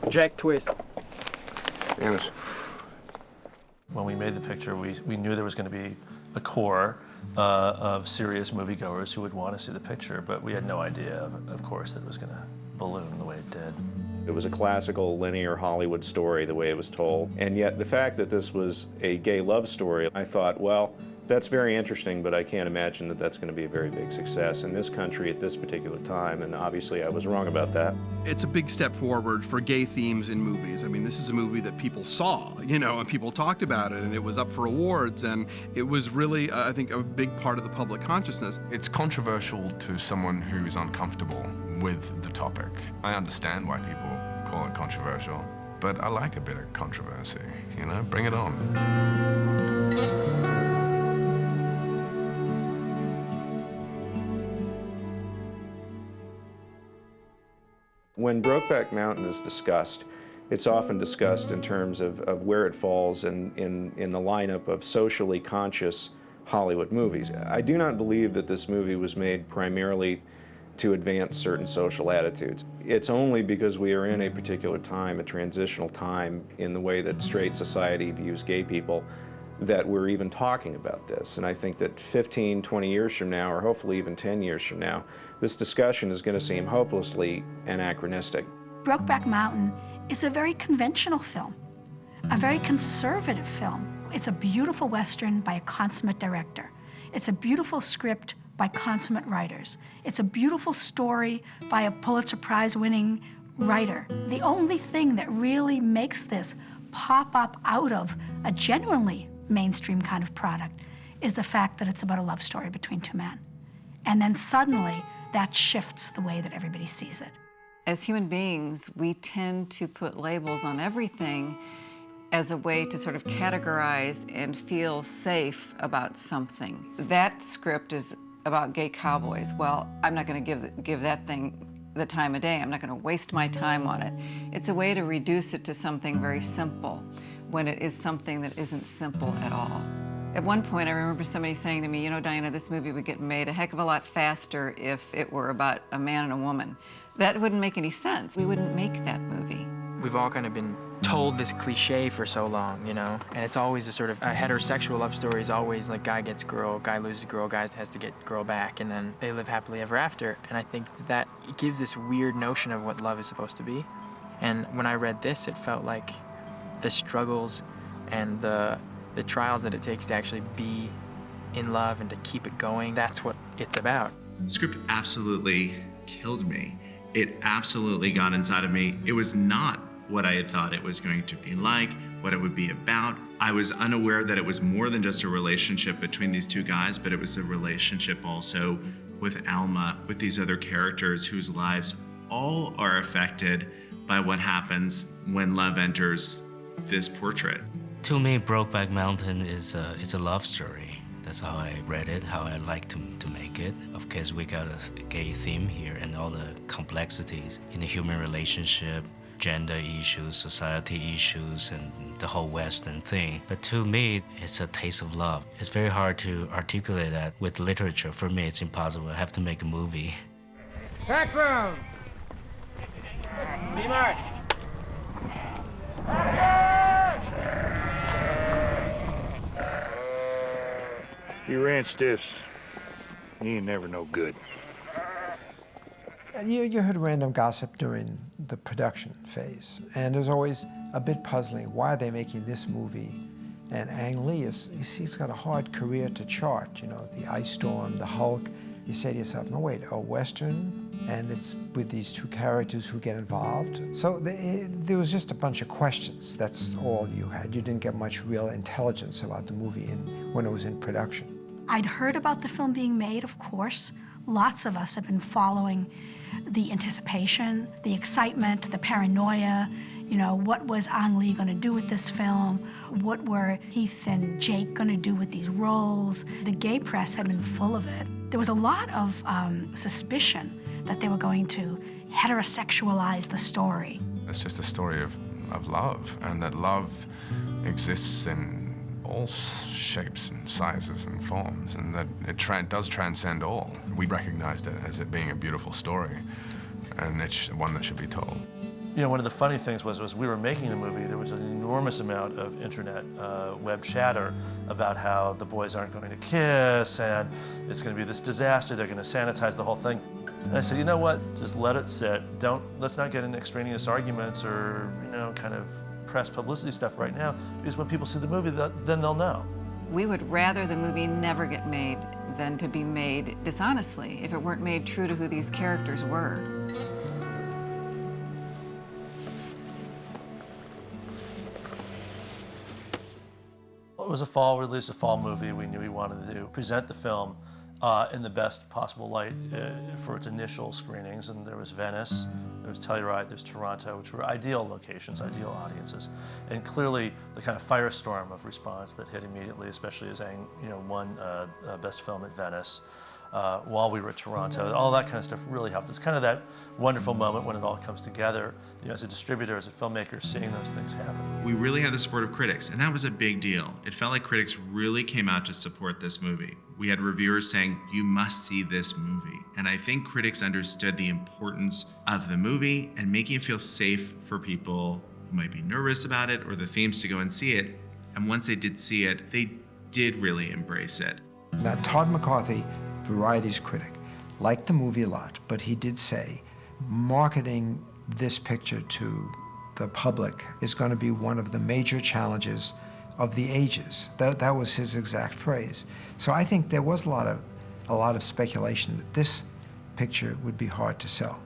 Jack twist. Yes. When we made the picture, we knew there was going to be a core of serious moviegoers who would want to see the picture, but we had no idea, of course, that it was going to balloon the way it did. It was a classical linear Hollywood story the way it was told, and yet the fact that this was a gay love story, I thought, well, that's very interesting, but I can't imagine that that's going to be a very big success in this country at this particular time, and obviously I was wrong about that. It's a big step forward for gay themes in movies. I mean, this is a movie that people saw, you know, and people talked about it, and it was up for awards, and it was really, I think, a big part of the public consciousness. It's controversial to someone who's uncomfortable with the topic. I understand why people call it controversial, but I like a bit of controversy, you know? Bring it on. When Brokeback Mountain is discussed, it's often discussed in terms of where it falls in the lineup of socially conscious Hollywood movies. I do not believe that this movie was made primarily to advance certain social attitudes. It's only because we are in a particular time, a transitional time in the way that straight society views gay people, that we're even talking about this. And I think that 15, 20 years from now, or hopefully even 10 years from now, this discussion is going to seem hopelessly anachronistic. Brokeback Mountain is a very conventional film, a very conservative film. It's a beautiful Western by a consummate director. It's a beautiful script by consummate writers. It's a beautiful story by a Pulitzer Prize-winning writer. The only thing that really makes this pop up out of a genuinely mainstream kind of product is the fact that it's about a love story between two men. And then suddenly, that shifts the way that everybody sees it. As human beings, we tend to put labels on everything as a way to sort of categorize and feel safe about something. That script is about gay cowboys. Well, I'm not going to give that thing the time of day. I'm not going to waste my time on it. It's a way to reduce it to something very simple when it is something that isn't simple at all. At one point, I remember somebody saying to me, you know, Diana, this movie would get made a heck of a lot faster if it were about a man and a woman. That wouldn't make any sense. We wouldn't make that movie. We've all kind of been told this cliche for so long, you know, and it's always a sort of a heterosexual love story is always like guy gets girl, guy loses girl, guy has to get girl back, and then they live happily ever after. And I think that it gives this weird notion of what love is supposed to be. And when I read this, it felt like the struggles and the trials that it takes to actually be in love and to keep it going, that's what it's about. The script absolutely killed me. It absolutely got inside of me. It was not what I had thought it was going to be like, what it would be about. I was unaware that it was more than just a relationship between these two guys, but it was a relationship also with Alma, with these other characters whose lives all are affected by what happens when love enters this portrait. To me, Brokeback Mountain is a love story. That's how I read it, how I like to make it. Of course, we got a gay theme here and all the complexities in the human relationship, gender issues, society issues, and the whole Western thing. But to me, it's a taste of love. It's very hard to articulate that with literature. For me, it's impossible. I have to make a movie. Background! B-Mark! You ran stiffs. You ain't never no good. You heard random gossip during the production phase, and it was always a bit puzzling. Why are they making this movie? And Ang Lee, he's got a hard career to chart, you know, the Ice Storm, the Hulk. You say to yourself, no, wait, a Western? And it's with these two characters who get involved. So there was just a bunch of questions. That's all you had. You didn't get much real intelligence about the movie when it was in production. I'd heard about the film being made, of course. Lots of us have been following the anticipation, the excitement, the paranoia. You know, what was Ang Lee going to do with this film? What were Heath and Jake going to do with these roles? The gay press had been full of it. There was a lot of suspicion that they were going to heterosexualize the story. It's just a story of love, and that love exists in all shapes and sizes and forms, and that it does transcend all. We recognized it as it being a beautiful story, and it's one that should be told. You know, one of the funny things was we were making the movie, there was an enormous amount of internet web chatter about how the boys aren't going to kiss and it's going to be this disaster, they're going to sanitize the whole thing. And I said, you know what, just let it sit. Let's not get into extraneous arguments or, you know, kind of press publicity stuff right now, because when people see the movie, then they'll know. We would rather the movie never get made than to be made dishonestly if it weren't made true to who these characters were. It was a fall release, a fall movie. We knew we wanted to present the film in the best possible light for its initial screenings. And there was Venice, there was Telluride, there's Toronto, which were ideal locations, ideal audiences. And clearly the kind of firestorm of response that hit immediately, especially as Ang, you know, won Best Film at Venice while we were at Toronto. All that kind of stuff really helped. It's kind of that wonderful moment when it all comes together, you know, as a distributor, as a filmmaker, seeing those things happen. We really had the support of critics, and that was a big deal. It felt like critics really came out to support this movie. We had reviewers saying, you must see this movie. And I think critics understood the importance of the movie and making it feel safe for people who might be nervous about it or the themes to go and see it. And once they did see it, they did really embrace it. Now, Todd McCarthy, Variety's critic, liked the movie a lot, but he did say, marketing this picture to the public is going to be one of the major challenges of the ages. That was his exact phrase. So I think there was a lot of speculation that this picture would be hard to sell.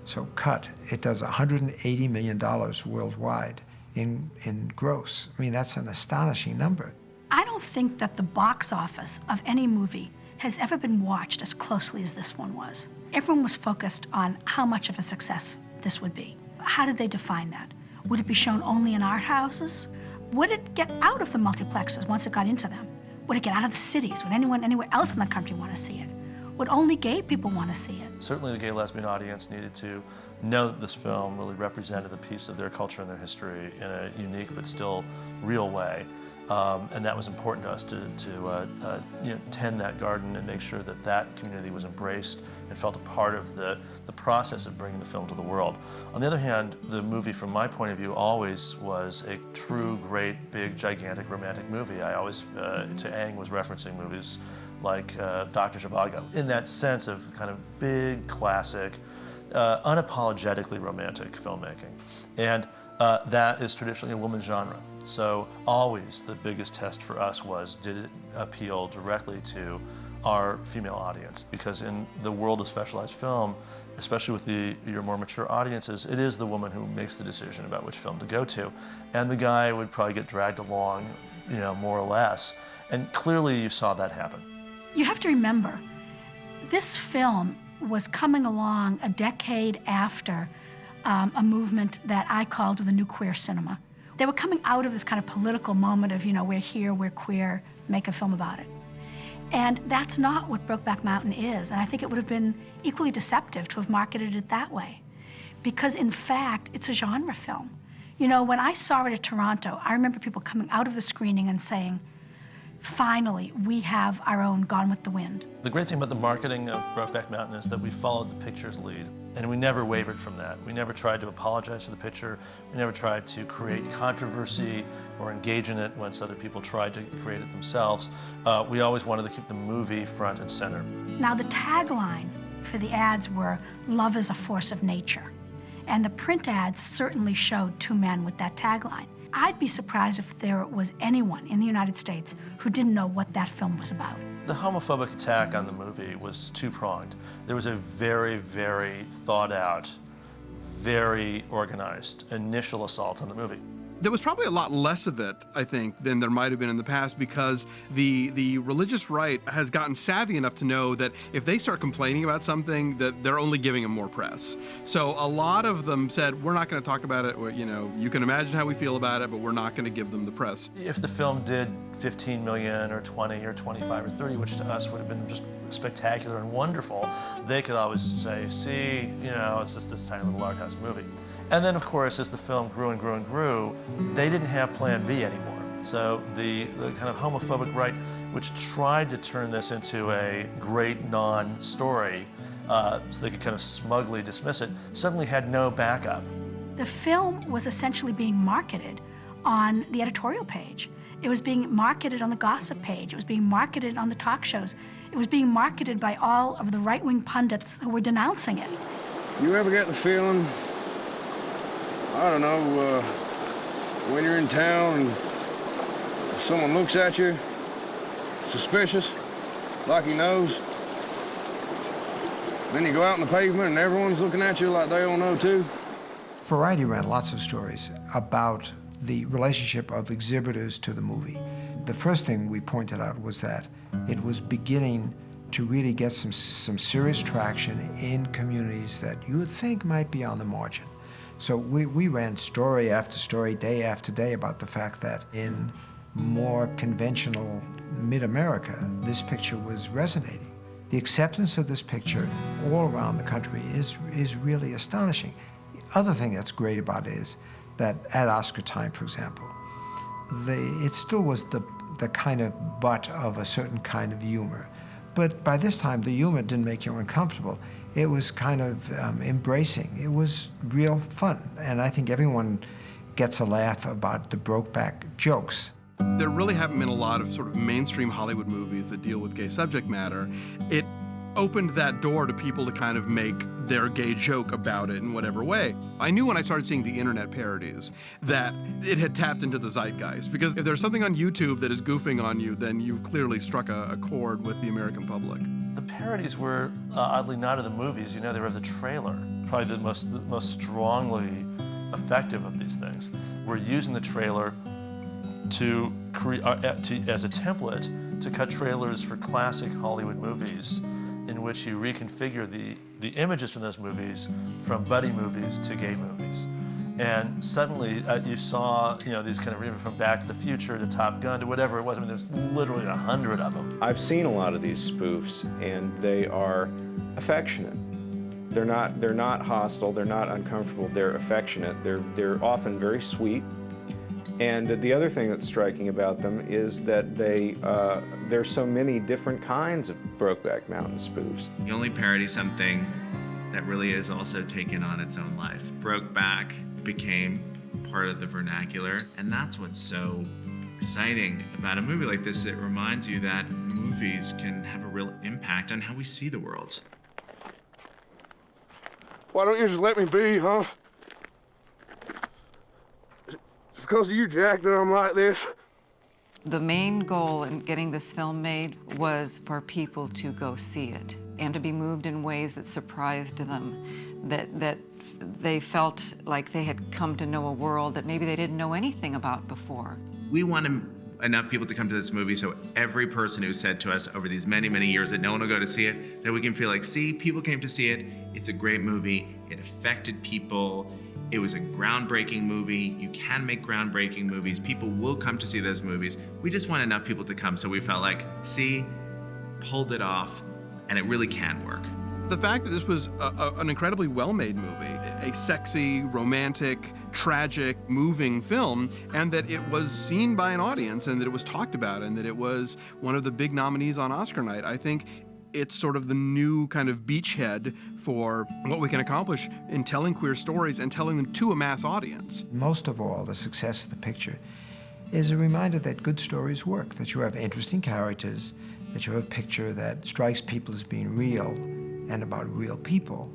So cut, it does $180 million worldwide in gross. I mean, that's an astonishing number. I don't think that the box office of any movie has ever been watched as closely as this one was. Everyone was focused on how much of a success this would be. How did they define that? Would it be shown only in art houses? Would it get out of the multiplexes once it got into them? Would it get out of the cities? Would anyone anywhere else in the country want to see it? Would only gay people want to see it? Certainly the gay lesbian audience needed to know that this film really represented a piece of their culture and their history in a unique but still real way. And that was important to us to you know, tend that garden and make sure that that community was embraced and felt a part of the process of bringing the film to the world. On the other hand, the movie, from my point of view, always was a true, great, big, gigantic romantic movie. I always, to Ang, was referencing movies like Dr. Zhivago, in that sense of kind of big, classic, unapologetically romantic filmmaking. And that is traditionally a woman's genre. So always the biggest test for us was, did it appeal directly to our female audience? Because in the world of specialized film, especially with your more mature audiences, it is the woman who makes the decision about which film to go to. And the guy would probably get dragged along, you know, more or less. And clearly you saw that happen. You have to remember, this film was coming along a decade after a movement that I called the new queer cinema. They were coming out of this kind of political moment of, you know, we're here, we're queer, make a film about it. And that's not what Brokeback Mountain is. And I think it would have been equally deceptive to have marketed it that way. Because in fact, it's a genre film. You know, when I saw it at Toronto, I remember people coming out of the screening and saying, finally, we have our own Gone with the Wind. The great thing about the marketing of Brokeback Mountain is that we followed the picture's lead. And we never wavered from that. We never tried to apologize for the picture. We never tried to create controversy or engage in it once other people tried to create it themselves. We always wanted to keep the movie front and center. Now, the tagline for the ads were, "Love is a force of nature." And the print ads certainly showed two men with that tagline. I'd be surprised if there was anyone in the United States who didn't know what that film was about. The homophobic attack on the movie was two-pronged. There was a very, very thought-out, very organized initial assault on the movie. There was probably a lot less of it, I think, than there might have been in the past, because the religious right has gotten savvy enough to know that if they start complaining about something, that they're only giving them more press. So a lot of them said, we're not going to talk about it. You know, you can imagine how we feel about it, but we're not going to give them the press. If the film did 15 million or 20 or 25 or 30, which to us would have been just spectacular and wonderful, they could always say, see, you know, it's just this tiny little art house movie. And then, of course, as the film grew and grew and grew, they didn't have Plan B anymore. So the kind of homophobic right, which tried to turn this into a great non-story, so they could kind of smugly dismiss it, suddenly had no backup. The film was essentially being marketed on the editorial page. It was being marketed on the gossip page. It was being marketed on the talk shows. It was being marketed by all of the right-wing pundits who were denouncing it. You ever get the feeling, I don't know, when you're in town and someone looks at you, suspicious, like he knows, then you go out on the pavement and everyone's looking at you like they all know too? Variety ran lots of stories about the relationship of exhibitors to the movie. The first thing we pointed out was that it was beginning to really get some serious traction in communities that you would think might be on the margin. So we ran story after story, day after day, about the fact that in more conventional mid-America, this picture was resonating. The acceptance of this picture all around the country is really astonishing. The other thing that's great about it is that at Oscar time, for example, it still was the kind of butt of a certain kind of humor. But by this time, the humor didn't make you uncomfortable. It was kind of embracing. It was real fun. And I think everyone gets a laugh about the Brokeback jokes. There really haven't been a lot of sort of mainstream Hollywood movies that deal with gay subject matter. It opened that door to people to kind of make their gay joke about it in whatever way. I knew when I started seeing the internet parodies that it had tapped into the zeitgeist, because if there's something on YouTube that is goofing on you, then you've clearly struck a chord with the American public. The parodies were, oddly, not of the movies. You know, they were of the trailer. Probably the most strongly effective of these things. We're using the trailer as a template to cut trailers for classic Hollywood movies, in which you reconfigure the images from those movies from buddy movies to gay movies. And suddenly you saw, these kind of, even from Back to the Future to Top Gun to whatever it was. I mean, there's literally 100 of them. I've seen a lot of these spoofs, and they are affectionate. They're not hostile, they're not uncomfortable, they're affectionate. They're often very sweet. And the other thing that's striking about them is that there's so many different kinds of Brokeback Mountain spoofs. You only parody something that really is also taken on its own life. Brokeback became part of the vernacular, and that's what's so exciting about a movie like this. It reminds you that movies can have a real impact on how we see the world. Why don't you just let me be, huh? Because of you, Jack, that I'm like this. The main goal in getting this film made was for people to go see it and to be moved in ways that surprised them, that they felt like they had come to know a world that maybe they didn't know anything about before. We want enough people to come to this movie so every person who said to us over these many, many years that no one will go to see it, that we can feel like, see, people came to see it. It's a great movie. It affected people. It was a groundbreaking movie. You can make groundbreaking movies. People will come to see those movies. We just want enough people to come, so we felt like, see, pulled it off, and it really can work. The fact that this was an incredibly well-made movie, a sexy, romantic, tragic, moving film, and that it was seen by an audience, and that it was talked about, and that it was one of the big nominees on Oscar night, I think it's sort of the new kind of beachhead for what we can accomplish in telling queer stories and telling them to a mass audience. Most of all, the success of the picture is a reminder that good stories work, that you have interesting characters, that you have a picture that strikes people as being real and about real people,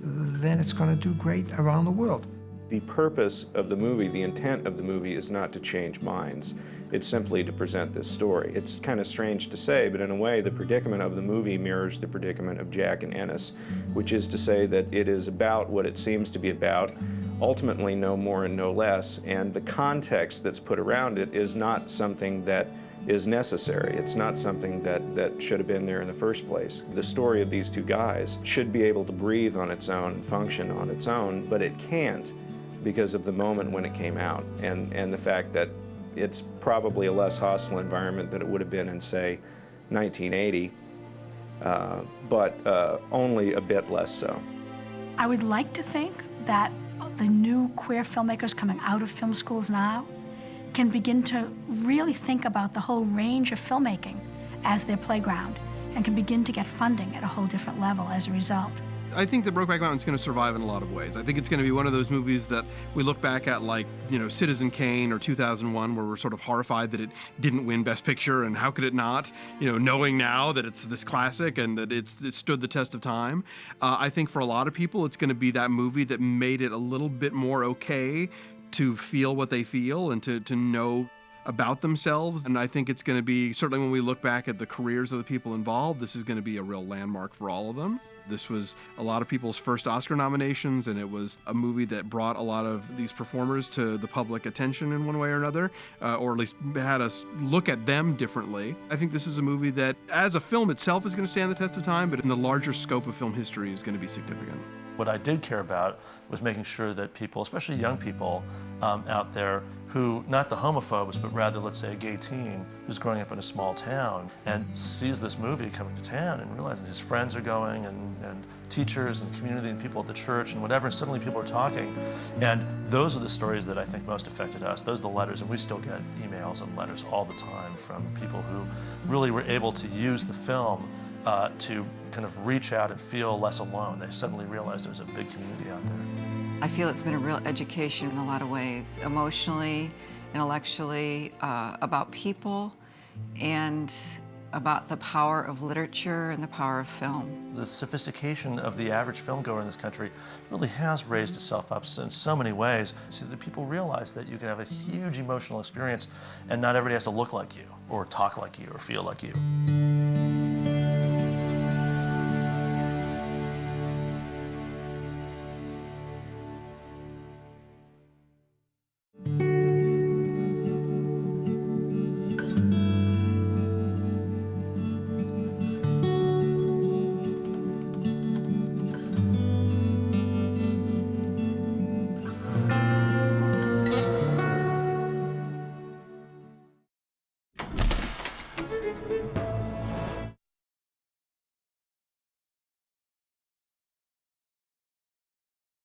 then it's going to do great around the world. The purpose of the movie, the intent of the movie, is not to change minds. It's simply to present this story. It's kind of strange to say, but in a way, the predicament of the movie mirrors the predicament of Jack and Ennis, which is to say that it is about what it seems to be about, ultimately no more and no less, and the context that's put around it is not something that is necessary. It's not something that should have been there in the first place. The story of these two guys should be able to breathe on its own, function on its own, but it can't because of the moment when it came out and the fact that it's probably a less hostile environment than it would have been in, say, 1980, but only a bit less so. I would like to think that the new queer filmmakers coming out of film schools now can begin to really think about the whole range of filmmaking as their playground and can begin to get funding at a whole different level as a result. I think that Brokeback Mountain's going to survive in a lot of ways. I think it's going to be one of those movies that we look back at like, Citizen Kane or 2001, where we're sort of horrified that it didn't win Best Picture, and how could it not, knowing now that it's this classic and that it stood the test of time. I think for a lot of people, it's going to be that movie that made it a little bit more okay to feel what they feel and to know about themselves. And I think it's going to be, certainly when we look back at the careers of the people involved, this is going to be a real landmark for all of them. This was a lot of people's first Oscar nominations, and it was a movie that brought a lot of these performers to the public attention in one way or another, or at least had us look at them differently. I think this is a movie that, as a film itself, is going to stand the test of time, but in the larger scope of film history is going to be significant. What I did care about was making sure that people, especially young people out there, who, not the homophobes, but rather, let's say, a gay teen who's growing up in a small town and sees this movie coming to town and realizes his friends are going and teachers and community and people at the church and whatever, and suddenly people are talking. And those are the stories that I think most affected us. Those are the letters, and we still get emails and letters all the time from people who really were able to use the film to kind of reach out and feel less alone. They suddenly realize there's a big community out there. I feel it's been a real education in a lot of ways, emotionally, intellectually, about people and about the power of literature and the power of film. The sophistication of the average filmgoer in this country really has raised itself up in so many ways, so that people realize that you can have a huge emotional experience and not everybody has to look like you or talk like you or feel like you.